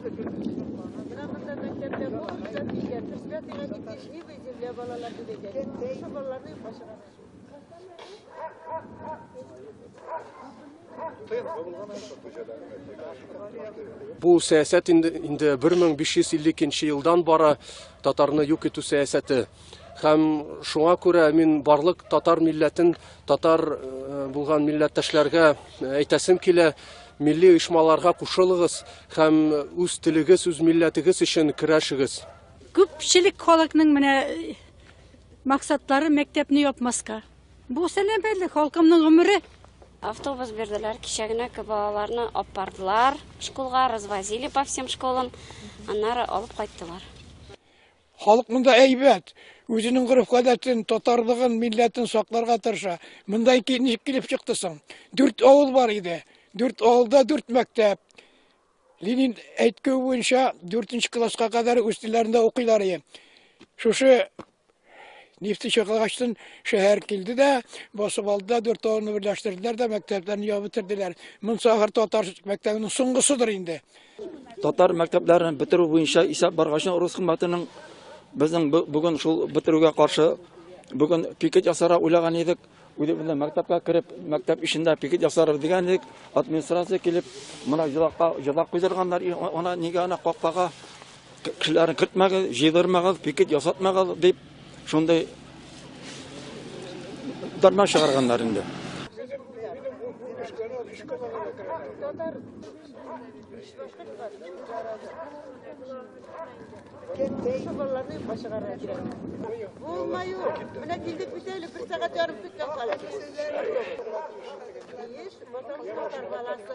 Buramızda mektepte bu, bize bilgiler. Türkçe gitmiş, iyi bir zirveye balalar gidecek. Şu balalarını başına. Бұл саясат инде 1552 елдан бара татарны юк итү саясаты. Һәм шуңа күрә мин барлык татар милләтен, татар булган милләттәшләргә әйтәсем килә, милли оешмаларга кушылыгыз һәм үз телегез, үз милләтегез өчен көрәшегез. Күпчелек халыкның менә максатлары мәктәпне япмаска. Бу сәламәтлек халкымның гомере. Автобус берделәр, кичәгенә балаларны алып бардылар, школга развозили по всем школам, аннары алып кайттылар. Халык монда әйбәт, үзенең гореф-гадәтен, татарлыгын, милләтен сакларга тырыша. Монда ничек килеп чыктысың? 4 авыл бар иде. 4 авылда 4 мәктәп. Ленин әйткән буенча 4нче класска кадәр үз телләрендә укыйлар иде. Шушы Нефти чыгылгачтан шәһәр килде дә, басып алды, 4 авылны берләштерделәр дә, мәктәпләрне ябып бетерделәр. Монда татар мәктәбенең соңгысыдыр инде. Татар мәктәпләрен бетерү буенча исәп баргачын рус хезмәтенең безнең бүген шул бетерүгә каршы бүген пикет ясара уйлаган идек. Үзебезнең мәктәпкә кирип, мәктәп ишендә пикет ясарыр дигән идек. Администрация килеп, моны җылак куйдырганнар, ана нигә ана капкага кешеләрне кертмәгез, җыйдырмагыз, пикет ясатмагыз дип шундай дарма чыгарганнар инде. Bulmayı. Buna gildik bir şeyle 1 saat yarım tükken kalacak. İyi, vatandaşlar balası.